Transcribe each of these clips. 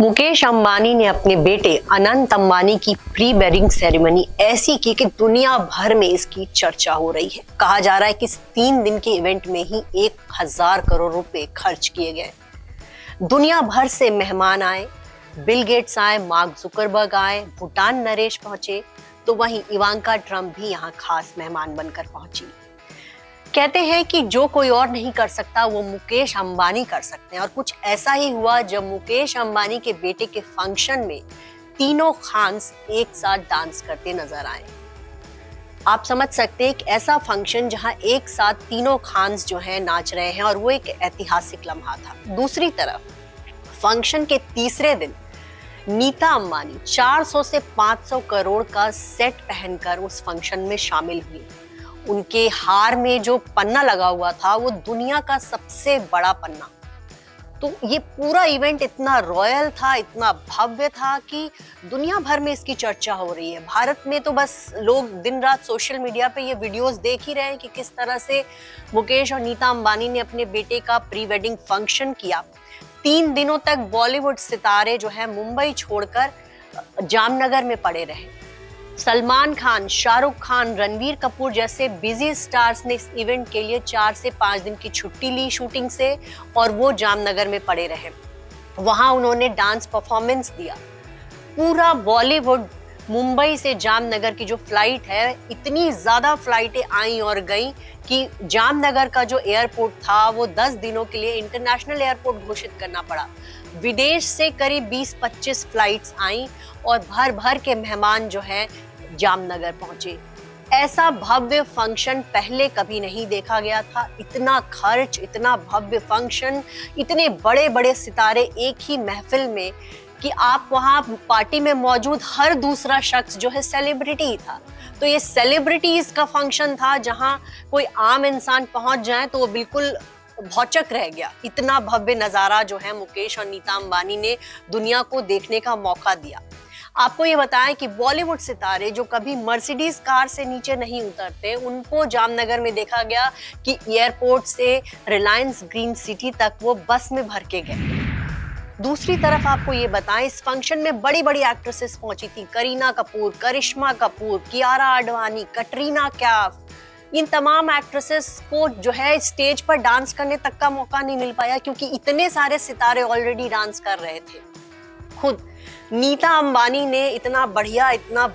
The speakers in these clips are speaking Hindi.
मुकेश अंबानी ने अपने बेटे अनंत अंबानी की प्री वेडिंग सेरेमनी ऐसी की कि दुनिया भर में इसकी चर्चा हो रही है। कहा जा रहा है कि इस 3 दिन के इवेंट में ही 1000 करोड़ रुपए खर्च किए गए। दुनिया भर से मेहमान आए, बिल गेट्स आए, मार्क जुकरबर्ग आए, भूटान नरेश पहुंचे, तो वहीं इवांका ट्रम्प भी यहाँ खास मेहमान बनकर पहुंची। कहते हैं कि जो कोई और नहीं कर सकता वो मुकेश अंबानी कर सकते हैं, और कुछ ऐसा ही हुआ जब मुकेश अंबानी के बेटे के फंक्शन में तीनों खान्स एक साथ डांस करते नजर आए। आप समझ सकते हैं, एक ऐसा फंक्शन जहां एक साथ तीनों खान्स जो हैं नाच रहे हैं, और वो एक ऐतिहासिक लम्हा था। दूसरी तरफ फंक्शन के तीसरे दिन नीता अंबानी 400 से 500 करोड़ का सेट पहनकर उस फंक्शन में शामिल हुई। उनके हार में जो पन्ना लगा हुआ था वो दुनिया का सबसे बड़ा पन्ना। तो ये पूरा इवेंट इतना रॉयल था, इतना भव्य था कि दुनिया भर में इसकी चर्चा हो रही है। भारत में तो बस लोग दिन रात सोशल मीडिया पे ये वीडियोस देख ही रहे हैं कि किस तरह से मुकेश और नीता अंबानी ने अपने बेटे का प्री वेडिंग फंक्शन किया। 3 दिनों तक बॉलीवुड सितारे जो है मुंबई छोड़कर जामनगर में पड़े रहे। सलमान खान, शाहरुख खान, रणवीर कपूर जैसे बिजी स्टार्स ने इस इवेंट के लिए 4 से 5 दिन की छुट्टी ली शूटिंग से, और वो जामनगर में पड़े रहे। वहां उन्होंने डांस परफॉर्मेंस दिया। पूरा बॉलीवुड मुंबई से जामनगर की जो फ्लाइट है, इतनी ज्यादा फ्लाइटें आई और गई कि जामनगर का जो एयरपोर्ट था वो 10 दिनों के लिए इंटरनेशनल एयरपोर्ट घोषित करना पड़ा। विदेश से करीब 20-25 फ्लाइट्स आई और भर भर के मेहमान जो है जामनगर पहुंचे। ऐसा भव्य फंक्शन पहले कभी नहीं देखा गया था। इतना खर्च, इतना भव्य फंक्शन, इतने बड़े बड़े सितारे एक ही महफिल में कि आप वहां पार्टी में मौजूद हर दूसरा शख्स जो है सेलिब्रिटी था। तो ये सेलिब्रिटीज का फंक्शन था जहां कोई आम इंसान पहुंच जाए तो वो बिल्कुल भौचक रह गया। इतना भव्य नजारा जो है मुकेश और नीता अंबानी ने दुनिया को देखने का मौका दिया। आपको ये बताएं कि बॉलीवुड सितारे जो कभी मर्सिडीज कार से नीचे नहीं उतरते, उनको जामनगर में देखा गया कि एयरपोर्ट से रिलायंस ग्रीन सिटी तक वो बस में भर के गए। दूसरी तरफ आपको ये बताएं, इस फंक्शन में बड़ी बड़ी एक्ट्रेसेस पहुंची थी। करीना कपूर, करिश्मा कपूर, कियारा आडवाणी, कटरीना कैफ। इन तमाम एक्ट्रेसेस को जो है स्टेज पर डांस करने तक का मौका नहीं मिल पाया, क्योंकि इतने सारे सितारे ऑलरेडी डांस कर रहे थे। खुद नीता अंबानी ने इतना बढ़िया, इतना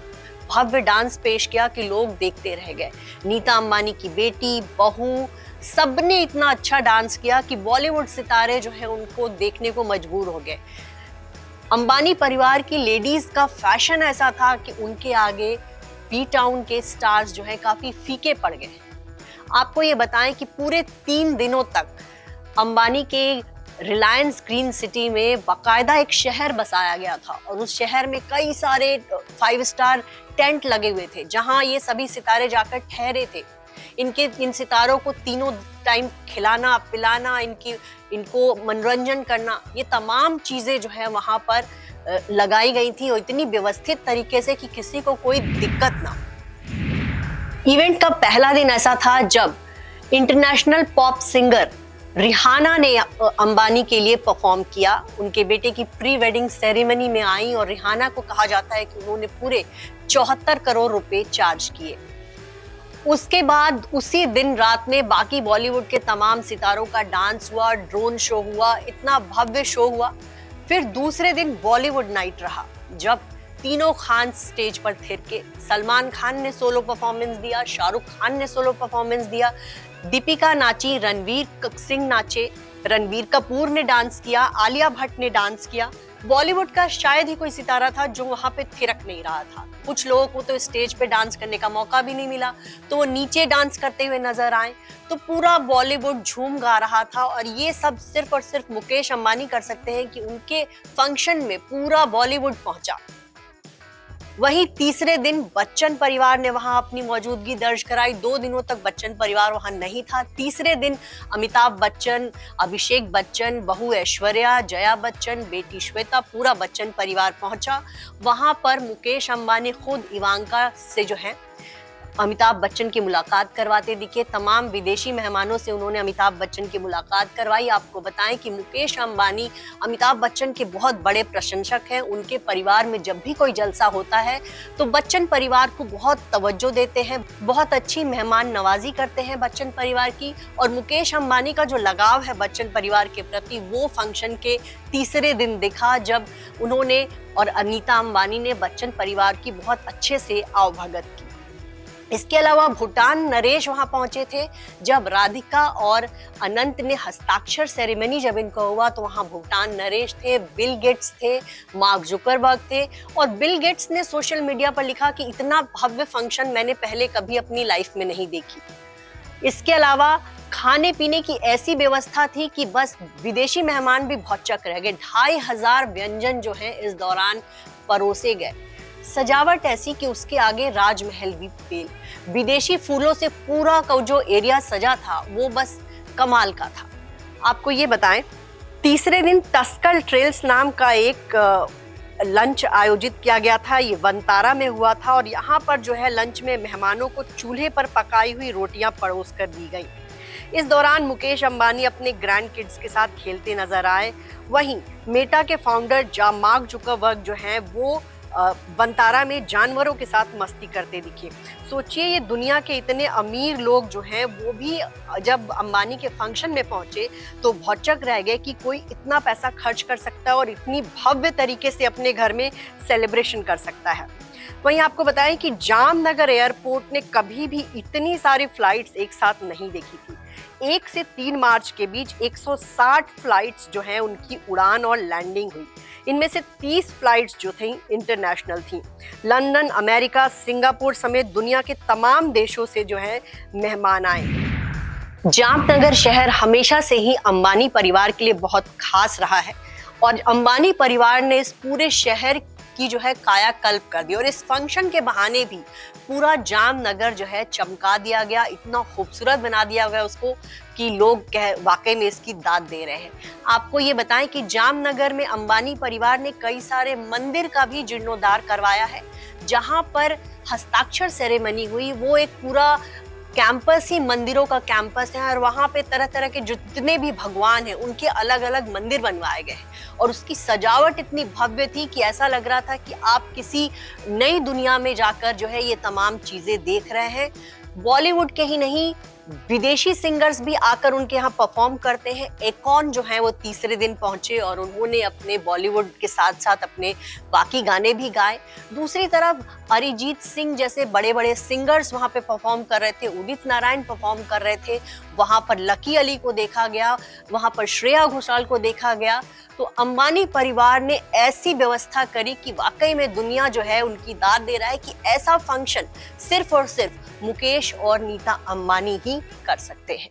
भव्य डांस पेश किया कि लोग देखते रह गए। नीता अंबानी की बेटी, बहू, सबने इतना अच्छा डांस किया कि बॉलीवुड सितारे जो है उनको देखने को मजबूर हो गए। अंबानी परिवार की लेडीज का फैशन ऐसा था कि उनके आगे बी टाउन के स्टार्स जो है काफी फीके पड़ गए। आपको ये बताएं कि पूरे 3 दिनों तक अंबानी के रिलायंस ग्रीन सिटी में बाकायदा एक शहर बसाया गया था, और उस शहर में कई सारे 5 स्टार टेंट लगे हुए थे जहां ये सभी सितारे जाकर ठहरे थे। इन सितारों को तीनों टाइम खिलाना, पिलाना, इनको मनोरंजन करना, ये तमाम चीजें जो है वहां पर लगाई गई थी, और इतनी व्यवस्थित तरीके से कि किसी को कोई दिक्कत ना। इवेंट का पहला दिन ऐसा था जब इंटरनेशनल पॉप सिंगर रिहाना ने अंबानी के लिए परफॉर्म किया। उनके बेटे की प्री वेडिंग सेरेमनी में आई, और रिहाना को कहा जाता है कि उन्होंने पूरे 74 करोड़ रुपए चार्ज किए। उसके बाद उसी दिन रात में बाकी बॉलीवुड के तमाम सितारों का डांस हुआ, ड्रोन शो हुआ, इतना भव्य शो हुआ। फिर दूसरे दिन बॉलीवुड नाइट रहा, जब तीनों खान स्टेज पर थिरके। सलमान खान ने सोलो परफॉर्मेंस दिया, शाहरुख खान ने सोलो परफॉर्मेंस दिया, दीपिका नाची, रणवीर सिंह नाचे, रणवीर कपूर ने डांस किया, आलिया भट्ट ने डांस किया। बॉलीवुड का शायद ही कोई सितारा था जो वहां पे थिरक नहीं रहा था। कुछ लोगों को तो स्टेज पे डांस करने का मौका भी नहीं मिला, तो वो नीचे डांस करते हुए नजर आए। तो पूरा बॉलीवुड झूम गा रहा था, और ये सब सिर्फ और सिर्फ मुकेश अंबानी कर सकते हैं कि उनके फंक्शन में पूरा बॉलीवुड पहुंचा। वहीं तीसरे दिन बच्चन परिवार ने वहां अपनी मौजूदगी दर्ज कराई। 2 दिनों तक बच्चन परिवार वहां नहीं था। तीसरे दिन अमिताभ बच्चन, अभिषेक बच्चन, बहू ऐश्वर्या, जया बच्चन, बेटी श्वेता, पूरा बच्चन परिवार पहुंचा। वहां पर मुकेश अंबानी खुद इवांका से जो है अमिताभ बच्चन की मुलाकात करवाते दिखे। तमाम विदेशी मेहमानों से उन्होंने अमिताभ बच्चन की मुलाकात करवाई। आपको बताएं कि मुकेश अंबानी अमिताभ बच्चन के बहुत बड़े प्रशंसक हैं। उनके परिवार में जब भी कोई जलसा होता है तो बच्चन परिवार को बहुत तवज्जो देते हैं, बहुत अच्छी मेहमान नवाजी करते हैं बच्चन परिवार की। और मुकेश अंबानी का जो लगाव है बच्चन परिवार के प्रति, वो फंक्शन के तीसरे दिन दिखा, जब उन्होंने और अनीता अंबानी ने बच्चन परिवार की बहुत अच्छे से आवभगत की। इसके अलावा भूटान नरेश वहां पहुंचे थे। जब राधिका और अनंत ने हस्ताक्षर सेरेमनी जब इनको हुआ तो वहां भूटान नरेश थे, बिल गेट्स थे, मार्क जुकरबर्ग थे। और बिल गेट्स ने सोशल मीडिया पर लिखा कि इतना भव्य फंक्शन मैंने पहले कभी अपनी लाइफ में नहीं देखी। इसके अलावा खाने पीने की ऐसी व्यवस्था थी कि बस विदेशी मेहमान भी भौचक रह गए। 2500 व्यंजन जो है इस दौरान परोसे गए। सजावट ऐसी कि उसके आगे राजमहल भी फेल। विदेशी फूलों से पूरा का जो एरिया सजा था वो बस कमाल का था। आपको ये बताएं, तीसरे दिन टस्कल ट्रेल्स नाम का एक लंच आयोजित किया गया था। ये वनतारा में हुआ था और यहाँ पर जो है लंच में मेहमानों को चूल्हे पर पकाई हुई रोटियां परोस कर दी गई। इस दौरान मुकेश अंबानी अपने ग्रैंड किड्स के साथ खेलते नजर आए। वहीं मेटा के फाउंडर मार्क जुकरबर्ग जो हैं वो वनतारा में जानवरों के साथ मस्ती करते दिखे। सोचिए, ये दुनिया के इतने अमीर लोग जो हैं वो भी जब अंबानी के फंक्शन में पहुंचे तो भौचक रह गए कि कोई इतना पैसा खर्च कर सकता है और इतनी भव्य तरीके से अपने घर में सेलिब्रेशन कर सकता है। वहीं आपको बताएं कि जामनगर एयरपोर्ट ने कभी भी इतनी सारी फ्लाइट्स एक साथ नहीं देखी थी। 1 से 3 मार्च के बीच 160 फ्लाइट्स जो हैं उनकी उड़ान और लैंडिंग हुई। इनमें से 30 फ्लाइट्स जो थी इंटरनेशनल थी। लंदन, अमेरिका, सिंगापुर समेत दुनिया के तमाम देशों से जो है मेहमान आए। जामनगर शहर हमेशा से ही अंबानी परिवार के लिए बहुत खास रहा है और अंबानी परिवार ने इस पूरे शहर की जो है कायाकल्प कर दी। और इस फंक्शन के बहाने भी पूरा जामनगर जो है चमका दिया गया, इतना खूबसूरत बना दिया गया उसको कि लोग वाकई में इसकी दाद दे रहे हैं। आपको ये बताएं कि जामनगर में अंबानी परिवार ने कई सारे मंदिर का भी जीर्णोद्धार करवाया है। जहां पर हस्ताक्षर सेरेमनी हुई वो एक पूरा कैंपस ही मंदिरों का कैंपस है और वहां पे तरह तरह के जितने भी भगवान हैं उनके अलग अलग मंदिर बनवाए गए हैं और उसकी सजावट इतनी भव्य थी कि ऐसा लग रहा था कि आप किसी नई दुनिया में जाकर जो है ये तमाम चीजें देख रहे हैं। बॉलीवुड के ही नहीं, विदेशी सिंगर्स भी आकर उनके यहाँ परफॉर्म करते हैं। एकॉन जो है वो तीसरे दिन पहुंचे और उन्होंने अपने बॉलीवुड के साथ साथ अपने बाकी गाने भी गाए। दूसरी तरफ अरिजीत सिंह जैसे बड़े बड़े सिंगर्स वहां पे परफॉर्म कर रहे थे, उदित नारायण परफॉर्म कर रहे थे, वहां पर लकी अली को देखा गया, वहां पर श्रेया घोषाल को देखा गया। तो अंबानी परिवार ने ऐसी व्यवस्था करी कि वाकई में दुनिया जो है उनकी दाद दे रहा है कि ऐसा फंक्शन सिर्फ और सिर्फ मुकेश और नीता अंबानी ही कर सकते हैं।